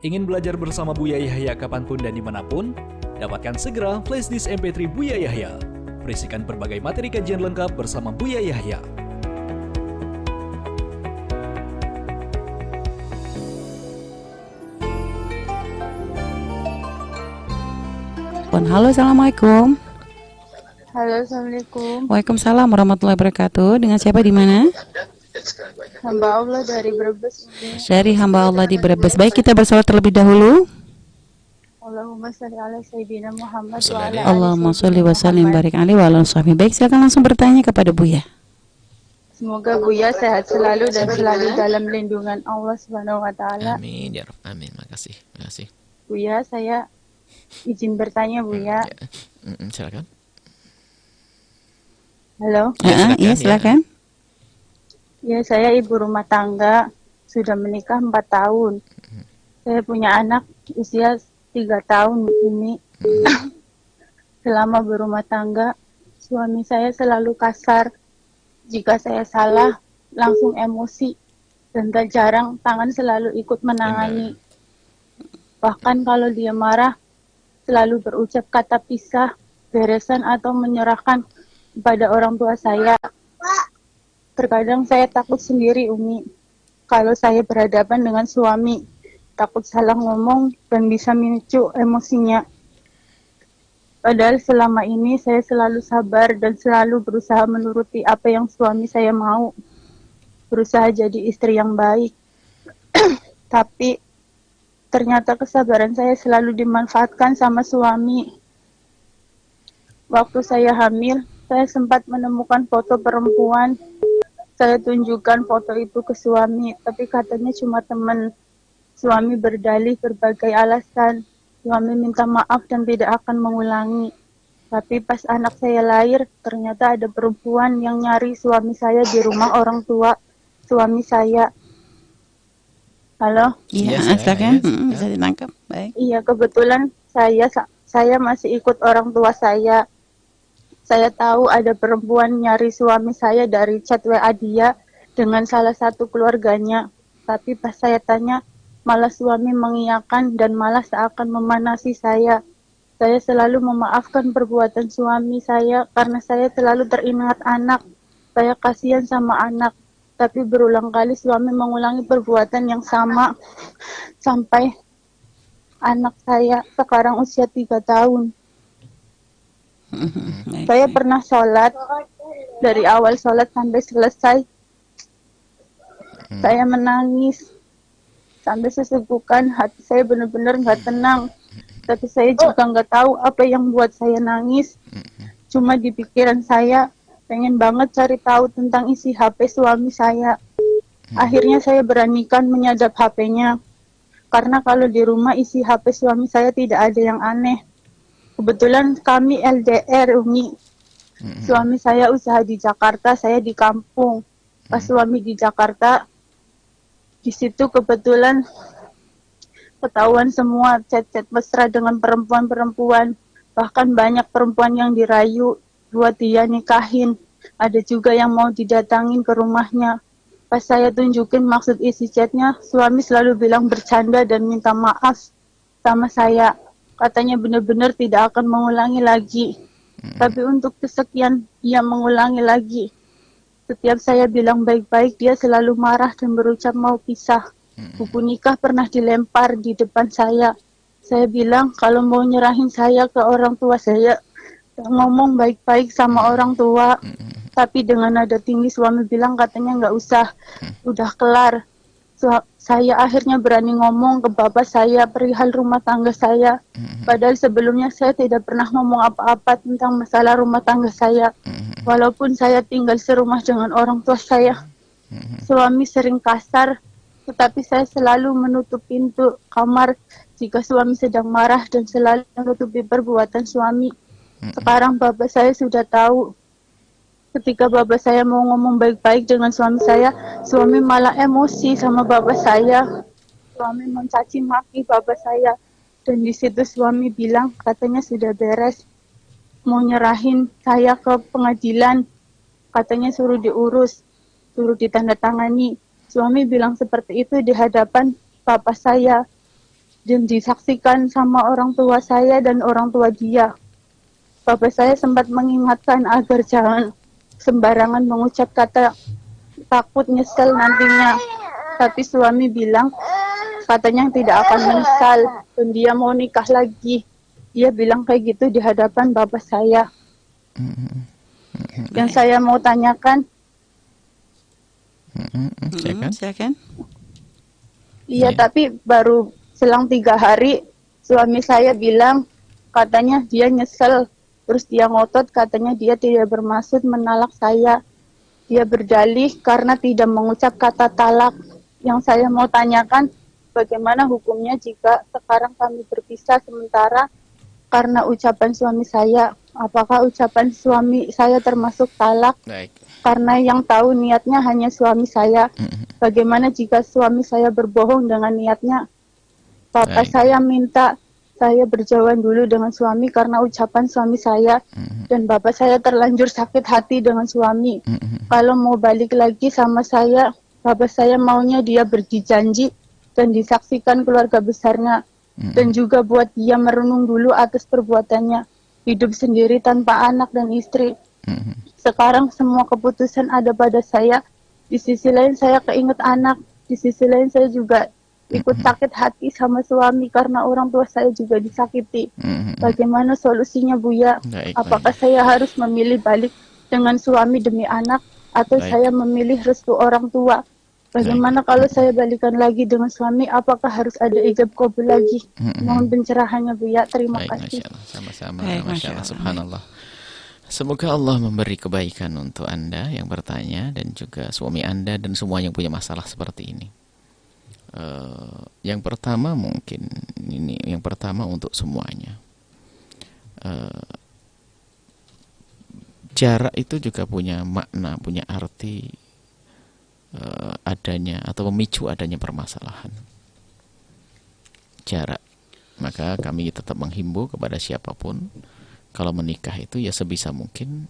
Ingin belajar bersama Buya Yahya kapanpun dan dimanapun? Dapatkan segera flashdisk MP3 Buya Yahya. Berisikan berbagai materi kajian lengkap bersama Buya Yahya. Halo, Assalamualaikum. Halo, Assalamualaikum. Waalaikumsalam warahmatullahi wabarakatuh. Dengan siapa di mana? Hamba Allah dari Brebes. Dari hamba Allah di Brebes. Baik, kita bersolat terlebih dahulu. Allahumma sholli ala sayyidina Muhammad wa ala ali Allahumma sholli sayyidina wa sallim Muhammad. barik alaihi wa ala sahbihi. Baik, silakan langsung bertanya kepada Buya. Semoga Buya sehat selalu dan selalu dalam lindungan Allah Subhanahu wa taala. Amin ya Rabb. Amin. Makasih. Buya, saya izin bertanya, Buya. Silakan. Halo. Iya, silakan. Ya, saya ibu rumah tangga, sudah menikah 4 tahun. Saya punya anak usia 3 tahun ini. Selama berumah tangga, suami saya selalu kasar. Jika saya salah, langsung emosi. Dan tak jarang tangan selalu ikut menangani. Bahkan kalau dia marah, selalu berucap kata pisah, beresan atau menyerahkan kepada orang tua saya. Terkadang saya takut sendiri, Umi. Kalau saya berhadapan dengan suami, takut salah ngomong dan bisa memicu emosinya. Padahal selama ini saya selalu sabar dan selalu berusaha menuruti apa yang suami saya mau. Berusaha jadi istri yang baik. Tapi ternyata kesabaran saya selalu dimanfaatkan sama suami. Waktu saya hamil, saya sempat menemukan foto perempuan. Saya tunjukkan foto itu ke suami, tapi katanya cuma teman. Suami berdalih berbagai alasan. Suami minta maaf dan tidak akan mengulangi. Tapi pas anak saya lahir, ternyata ada perempuan yang nyari suami saya di rumah orang tua suami saya. Halo? Iya, silakan. Bisa ditangkap. Baik. Iya, kebetulan saya masih ikut orang tua saya. Saya tahu ada perempuan nyari suami saya dari chat WA dia dengan salah satu keluarganya. Tapi pas saya tanya, malah suami mengiyakan dan malah seakan memanasi saya. Saya selalu memaafkan perbuatan suami saya karena saya selalu teringat anak. Saya kasihan sama anak. Tapi berulang kali suami mengulangi perbuatan yang sama sampai anak saya sekarang usia 3 tahun. Saya pernah sholat, dari awal sholat sampai selesai. Saya menangis sampai sesegukan, hati saya benar-benar nggak tenang. Tapi saya juga nggak tahu apa yang buat saya nangis. Cuma di pikiran saya pengen banget cari tahu tentang isi HP suami saya. Akhirnya saya beranikan menyadap HP-nya. Karena kalau di rumah isi HP suami saya tidak ada yang aneh. Kebetulan kami LDR, Umi. Suami saya usaha di Jakarta, saya di kampung. Pas suami di Jakarta, di situ kebetulan ketahuan semua chat-chat mesra dengan perempuan-perempuan. Bahkan banyak perempuan yang dirayu buat dia nikahin. Ada juga yang mau didatangin ke rumahnya. Pas saya tunjukin maksud isi chatnya, suami selalu bilang bercanda dan minta maaf sama saya. Katanya benar-benar tidak akan mengulangi lagi. Tapi untuk kesekian dia mengulangi lagi. Setiap saya bilang baik-baik, dia selalu marah dan berucap mau pisah. Buku nikah pernah dilempar di depan saya. Saya bilang kalau mau nyerahin saya ke orang tua saya, ngomong baik-baik sama orang tua. Tapi dengan nada tinggi suami bilang katanya nggak usah, udah kelar. Saya akhirnya berani ngomong ke bapak saya perihal rumah tangga saya. Padahal sebelumnya saya tidak pernah ngomong apa-apa tentang masalah rumah tangga saya. Walaupun saya tinggal serumah dengan orang tua saya. Suami sering kasar, tetapi saya selalu menutup pintu kamar jika suami sedang marah dan selalu menutupi perbuatan suami. Sekarang bapak saya sudah tahu. Ketika bapak saya mau ngomong baik-baik dengan suami saya, suami malah emosi sama bapak saya. Suami mencaci maki bapak saya. Dan di situ suami bilang katanya sudah beres. Mau nyerahin saya ke pengadilan. Katanya suruh diurus, suruh ditandatangani. Suami bilang seperti itu di hadapan bapak saya. dan disaksikan sama orang tua saya dan orang tua dia. Bapak saya sempat mengingatkan agar jangan sembarangan mengucap kata takut nyesel nantinya. Tapi suami bilang katanya tidak akan menyesal dan dia mau nikah lagi. Dia bilang kayak gitu di hadapan bapak saya. Yang saya mau tanyakan, Silakan. Silakan. iya, Ya. tapi baru selang 3 hari suami saya bilang katanya dia nyesel. Terus dia ngotot katanya dia tidak bermaksud menalak saya. Dia berdalih karena tidak mengucap kata talak. Yang saya mau tanyakan, bagaimana hukumnya jika sekarang kami berpisah sementara karena ucapan suami saya? Apakah ucapan suami saya termasuk talak? Baik. Karena yang tahu niatnya hanya suami saya. Bagaimana jika suami saya berbohong dengan niatnya? Bapak Baik. saya minta saya berjauhan dulu dengan suami karena ucapan suami saya. Dan bapak saya terlanjur sakit hati dengan suami. Kalau mau balik lagi sama saya, bapak saya maunya dia berjanji dan disaksikan keluarga besarnya. Dan juga buat dia merenung dulu atas perbuatannya. Hidup sendiri tanpa anak dan istri. Sekarang semua keputusan ada pada saya. Di sisi lain saya keinget anak. Di sisi lain saya juga ikut sakit hati sama suami karena orang tua saya juga disakiti. Bagaimana solusinya, Buya? Baik, Apakah baik. saya harus memilih balik dengan suami demi anak atau Baik. saya memilih restu orang tua? Bagaimana kalau saya balikan lagi dengan suami? Apakah harus ada ijab kabul lagi? Mohon pencerahannya, Buya. Terima Baik, kasih. Masya Allah. Sama-sama. Baik, Masya Masya Allah. Allah. Subhanallah. Semoga Allah memberi kebaikan untuk Anda yang bertanya dan juga suami Anda dan semua yang punya masalah seperti ini. Yang pertama mungkin yang pertama untuk semuanya. Jarak itu juga punya makna, punya arti adanya atau memicu adanya permasalahan. Jarak. Maka kami tetap menghimbau kepada siapapun kalau menikah itu ya sebisa mungkin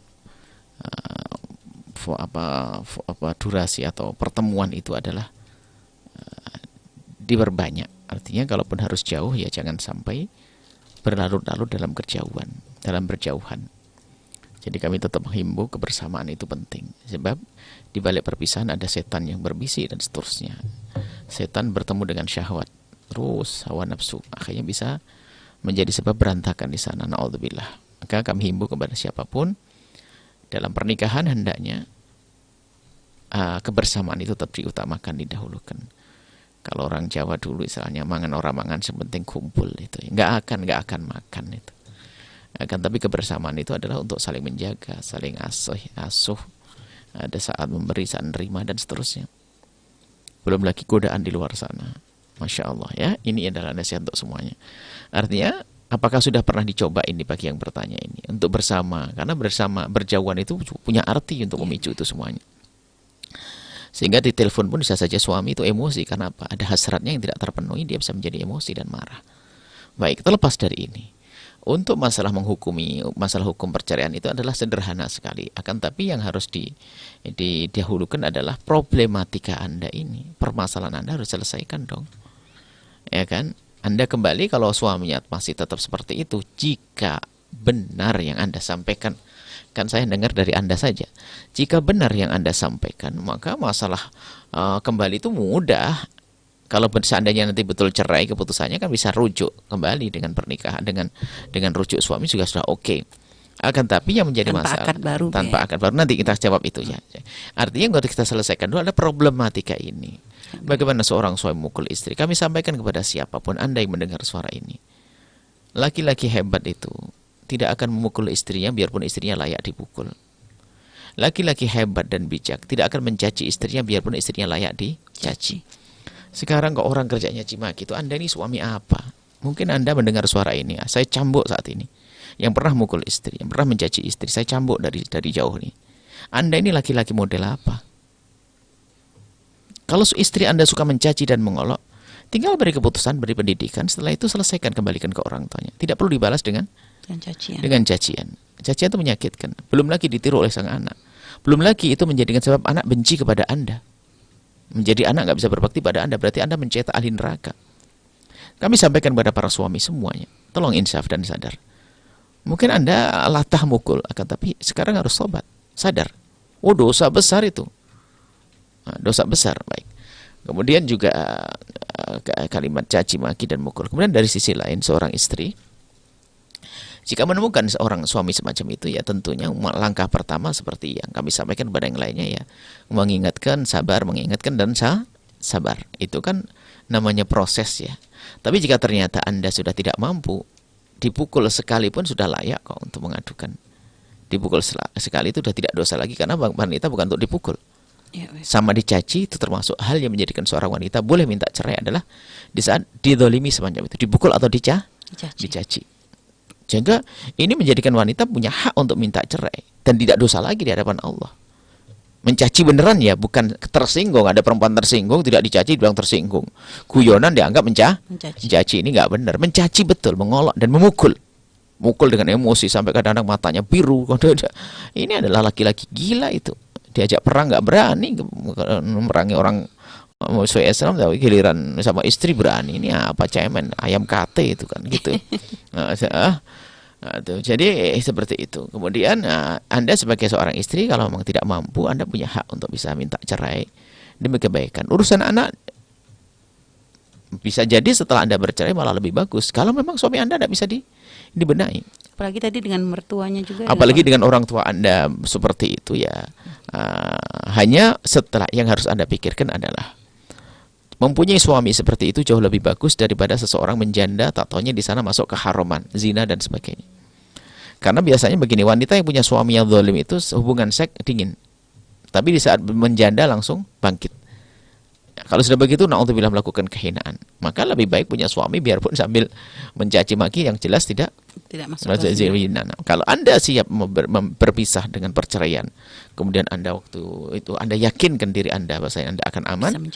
durasi atau pertemuan itu adalah diperbanyak. Artinya kalaupun harus jauh ya jangan sampai berlarut-larut dalam berjauhan. Jadi kami tetap menghimbau kebersamaan itu penting. Sebab di balik perpisahan ada setan yang berbisik dan seterusnya. Setan bertemu dengan syahwat, terus hawa nafsu, akhirnya bisa menjadi sebab berantakan di sana. Na'udzubillah. Maka kami himbau kepada siapapun dalam pernikahan hendaknya kebersamaan itu tetap diutamakan, didahulukan. Kalau orang Jawa dulu istilahnya mangan orang mangan sepenting kumpul itu. Nggak akan makan itu. Tapi kebersamaan itu adalah untuk saling menjaga, saling asuh. Ada saat memberi, saat menerima dan seterusnya. Belum lagi godaan di luar sana. Masya Allah ya. Ini adalah nasihat untuk semuanya. Artinya apakah sudah pernah dicoba ini bagi yang bertanya ini untuk bersama? Karena bersama berjauhan itu punya arti untuk memicu itu semuanya. Sehingga di telepon pun bisa saja suami itu emosi karena apa? Ada hasratnya yang tidak terpenuhi, dia bisa menjadi emosi dan marah. Baik, terlepas dari ini. Untuk masalah masalah hukum perceraian itu adalah sederhana sekali. Akan tapi yang harus didahulukan adalah problematika Anda ini. Permasalahan Anda harus selesaikan dong. Ya kan? Anda kembali kalau suaminya masih tetap seperti itu, jika benar yang Anda sampaikan, kan saya dengar dari Anda saja. Jika benar yang Anda sampaikan, maka masalah kembali itu mudah. Kalau seandainya nanti betul cerai keputusannya kan bisa rujuk kembali dengan pernikahan dengan rujuk suami juga sudah oke. Akan tapi yang menjadi Tanpa masalah akad baru, tanpa akad baru nanti kita jawab itu ya. Artinya yang harus kita selesaikan dulu ada problematika ini. Bagaimana seorang suami memukul istri? Kami sampaikan kepada siapapun Anda yang mendengar suara ini. Laki-laki hebat itu tidak akan memukul istrinya biarpun istrinya layak dipukul. Laki-laki hebat dan bijak tidak akan mencaci istrinya biarpun istrinya layak dicaci. Sekarang kok orang kerjanya cimaki itu, Anda ini suami apa? Mungkin Anda mendengar suara ini, saya cambuk saat ini. Yang pernah mukul istri, yang pernah mencaci istri, saya cambuk dari jauh nih. Anda ini laki-laki model apa? Kalau istri Anda suka mencaci dan mengolok, tinggal beri keputusan, beri pendidikan, setelah itu selesaikan, kembalikan ke orang tuanya. Tidak perlu dibalas dengan cacian. Cacian itu menyakitkan. Belum lagi ditiru oleh sang anak. Belum lagi itu menjadikan sebab anak benci kepada Anda. Menjadi anak nggak bisa berbakti pada Anda, berarti Anda mencetak ahli neraka. Kami sampaikan kepada para suami semuanya, tolong insaf dan sadar. Mungkin Anda latah mukul, akan tapi sekarang harus tobat, sadar. Oh, dosa besar itu. Nah, dosa besar, baik. Kemudian juga kalimat caci maki dan mukul. Kemudian dari sisi lain, seorang istri jika menemukan seorang suami semacam itu, ya tentunya langkah pertama seperti yang kami sampaikan kepada yang lainnya, ya mengingatkan, sabar, mengingatkan dan sabar. Itu kan namanya proses, ya. Tapi jika ternyata Anda sudah tidak mampu, dipukul sekalipun sudah layak kok untuk mengadukan. Dipukul sekali itu sudah tidak dosa lagi, karena wanita bukan untuk dipukul. Ya, baik. Sama dicaci itu termasuk hal yang menjadikan seorang wanita boleh minta cerai adalah di saat didolimi semacam itu, dipukul atau dicaci. Sehingga ini menjadikan wanita punya hak untuk minta cerai dan tidak dosa lagi di hadapan Allah. Mencaci beneran, ya, bukan tersinggung. Ada perempuan tersinggung tidak dicaci dibilang tersinggung. Guyonan dianggap mencaci. Ini nggak benar. Mencaci betul, mengolok dan memukul. Mukul dengan emosi sampai kadang-kadang matanya biru. Ini adalah laki-laki gila itu. Diajak perang nggak berani, memerangi orang musuh Islam, tapi giliran sama istri berani. Ini apa cemen, ayam kate itu kan gitu. Jadi seperti itu. Kemudian Anda sebagai seorang istri kalau memang tidak mampu, Anda punya hak untuk bisa minta cerai demi kebaikan. Urusan anak bisa jadi setelah Anda bercerai malah lebih bagus. Kalau memang suami Anda tidak bisa dibenahi. Apalagi tadi dengan mertuanya juga. Apalagi dengan orang tua Anda seperti itu, ya. Hanya setelah yang harus Anda pikirkan adalah mempunyai suami seperti itu jauh lebih bagus daripada seseorang menjanda, tak taunya di sana masuk ke haroman, zina dan sebagainya. Karena biasanya begini, wanita yang punya suami yang zalim itu hubungan seks dingin. Tapi di saat menjanda langsung bangkit. Kalau sudah begitu, na'udzubillah melakukan kehinaan. Maka lebih baik punya suami biarpun sambil mencaci maki yang jelas tidak masuk ke zina. Nah, kalau Anda siap berpisah dengan perceraian, kemudian Anda waktu itu Anda yakinkan diri Anda bahwa Anda akan aman,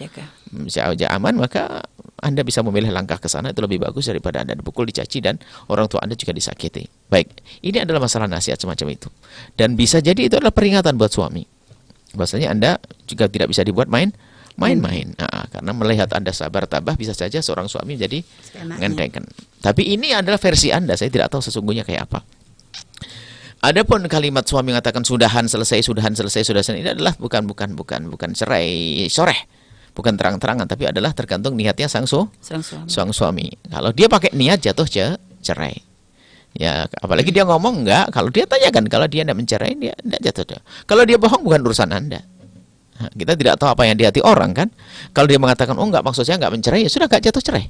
bisa aman, maka Anda bisa memilih langkah ke sana, itu lebih bagus daripada Anda dipukul, dicaci dan orang tua Anda juga disakiti. Baik, ini adalah masalah nasihat semacam itu. Dan bisa jadi itu adalah peringatan buat suami. Bahwasanya Anda juga tidak bisa dibuat main-main. Karena melihat Anda sabar tabah, bisa saja seorang suami jadi mengentekan. Tapi ini adalah versi Anda, saya tidak tahu sesungguhnya kayak apa. Adapun kalimat suami mengatakan sudahan selesai, ini adalah bukan cerai soreh, bukan terang-terangan, tapi adalah tergantung niatnya sang suami. Kalau dia pakai niat jatuh cerai. Ya, apalagi dia ngomong enggak, kalau dia tanyakan, kalau dia tidak mencerai, dia tidak jatuh. Kalau dia bohong bukan urusan Anda. Kita tidak tahu apa yang di hati orang kan. Kalau dia mengatakan, oh enggak, maksud saya enggak mencerai, ya sudah enggak jatuh cerai.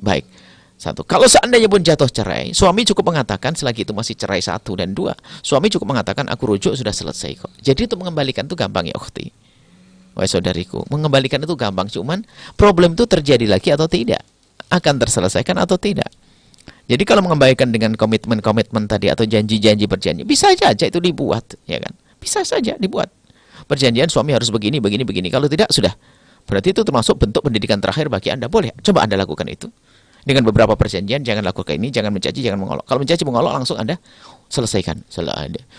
Baik. Satu, kalau seandainya pun jatuh cerai, suami cukup mengatakan, selagi itu masih cerai 1 dan 2, suami cukup mengatakan, aku rujuk sudah selesai kok. Jadi untuk mengembalikan itu gampang, ya ukhti. Wahai saudariku, mengembalikan itu gampang, cuman problem itu terjadi lagi atau tidak, akan terselesaikan atau tidak. Jadi kalau mengembalikan dengan komitmen tadi atau janji-janji berjanji, bisa saja itu dibuat, ya kan? Bisa saja dibuat. Perjanjian suami harus begini. Kalau tidak, sudah. Berarti itu termasuk bentuk pendidikan terakhir bagi Anda. Boleh, coba Anda lakukan itu. Dengan beberapa perjanjian, jangan lakukan ini, jangan mencaci, jangan mengolok. Kalau mencaci, mengolok, langsung Anda selesaikan.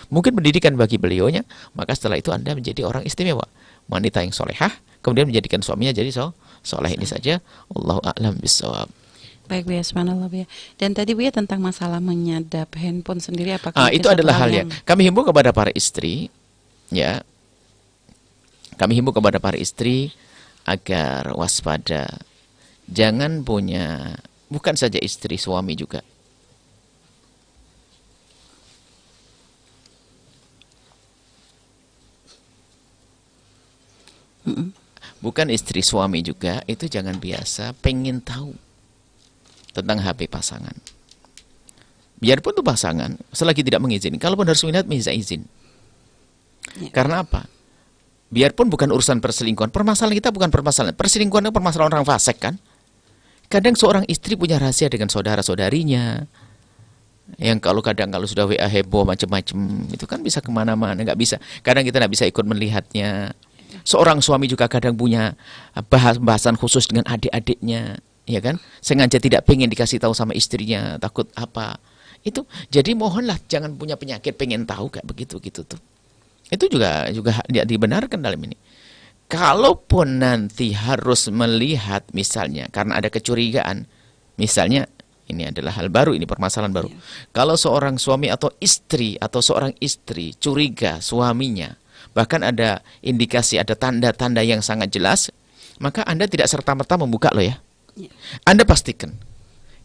Mungkin pendidikan bagi beliaunya, maka setelah itu Anda menjadi orang istimewa. Wanita yang solehah, kemudian menjadikan suaminya jadi soleh. Ini saja. Allahu a'lam bishawab. Baik, Bu ya, subhanallah, Bu ya. Dan tadi Bu ya tentang masalah menyadap handphone sendiri, apakah itu adalah hal yang kami himbau kepada para istri, ya. Kami himbau kepada para istri agar waspada. Jangan punya, bukan saja istri, suami juga. Bukan istri, suami juga, itu jangan biasa pengen tahu tentang HP pasangan. Biarpun itu pasangan, selagi tidak mengizinkan, kalaupun harus minta izin. Ya. Karena apa? Biarpun bukan urusan perselingkuhan, permasalahan kita bukan permasalahan. Perselingkuhan itu permasalahan orang fasik kan? Kadang seorang istri punya rahasia dengan saudara-saudarinya. Yang kalau sudah WA heboh macam-macam, itu kan bisa kemana-mana, nggak bisa. Kadang kita nggak bisa ikut melihatnya. Seorang suami juga kadang punya bahasan khusus dengan adik-adiknya, ya kan? Sengaja tidak pengen dikasih tahu sama istrinya, takut apa. Itu jadi mohonlah jangan punya penyakit pengen tahu kayak begitu gitu tuh. Itu juga dibenarkan dalam ini. kalaupun nanti harus melihat misalnya karena ada kecurigaan, misalnya ini adalah hal baru, ini permasalahan baru. Kalau seorang suami atau seorang istri curiga suaminya, bahkan ada indikasi, ada tanda-tanda yang sangat jelas, maka Anda tidak serta-merta membuka loh ya. Anda pastikan.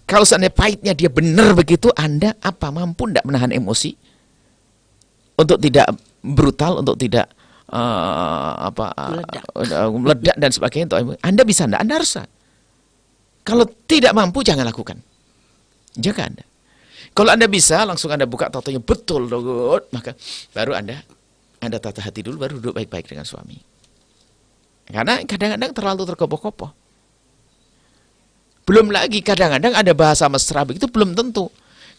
Kalau seandainya pahitnya dia benar begitu, Anda mampu tidak menahan emosi untuk tidak brutal, untuk tidak meledak dan sebagainya. Anda bisa enggak? Anda harus. Kalau tidak mampu jangan lakukan. Jaga Anda. Kalau Anda bisa langsung Anda buka tatonya betul, maka baru Anda tata hati dulu, baru duduk baik-baik dengan suami. Karena kadang-kadang terlalu terkopoh-kopoh. Belum lagi kadang-kadang ada bahasa mesra begitu belum tentu.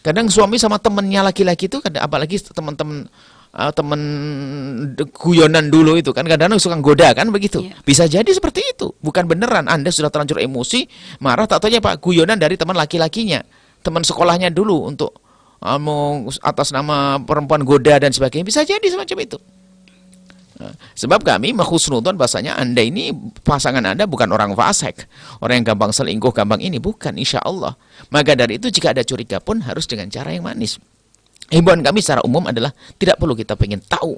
Kadang suami sama temennya laki-laki itu, apalagi teman-teman teman guyonan dulu itu kan kadang-kadang suka goda kan begitu. Bisa jadi seperti itu. Bukan beneran Anda sudah terlanjur emosi, marah, tak taunya Pak guyonan dari teman laki-lakinya, teman sekolahnya dulu untuk atas nama perempuan goda dan sebagainya. Bisa jadi semacam itu. Nah, sebab kami mahusnudon bahasanya Anda ini, pasangan Anda bukan orang fasik, orang yang gampang selingkuh, gampang ini, bukan, insya Allah. Maka dari itu jika ada curiga pun harus dengan cara yang manis. Himbauan kami secara umum adalah tidak perlu kita pengen tahu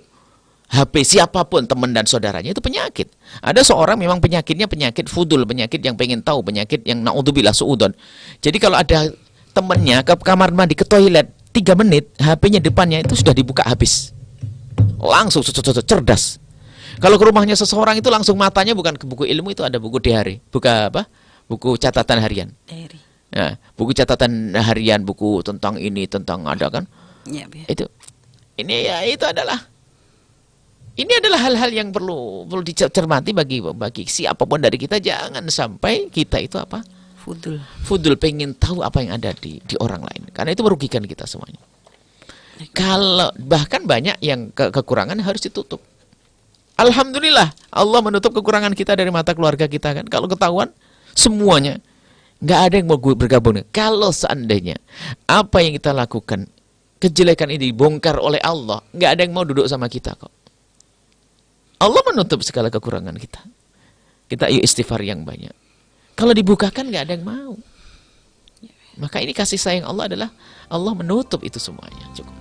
HP siapapun, teman dan saudaranya, itu penyakit. Ada seorang memang penyakitnya penyakit fudul, penyakit yang pengen tahu, penyakit yang naudzubillah suudon. Jadi kalau ada temannya ke kamar mandi, ke toilet 3 menit, HP-nya depannya itu sudah dibuka habis. Langsung cerdas. Kalau ke rumahnya seseorang itu langsung matanya bukan ke buku ilmu, itu ada buku diary, buku catatan harian. Diary. Nah, buku catatan harian, buku tentang ini, tentang ada kan? Ya, itu. Itu adalah hal-hal yang perlu dicermati bagi siapapun dari kita. Jangan sampai kita itu fudul pengen tahu apa yang ada di orang lain, karena itu merugikan kita semuanya. Kalau bahkan banyak yang kekurangan harus ditutup. Alhamdulillah Allah menutup kekurangan kita dari mata keluarga kita kan. Kalau ketahuan semuanya, nggak ada yang mau bergabung. Kalau seandainya apa yang kita lakukan, kejelekan ini dibongkar oleh Allah, nggak ada yang mau duduk sama kita kok. Allah menutup segala kekurangan kita. Kita istighfar yang banyak. Kalau dibukakan nggak ada yang mau. Maka ini kasih sayang Allah adalah Allah menutup itu semuanya. Cukup.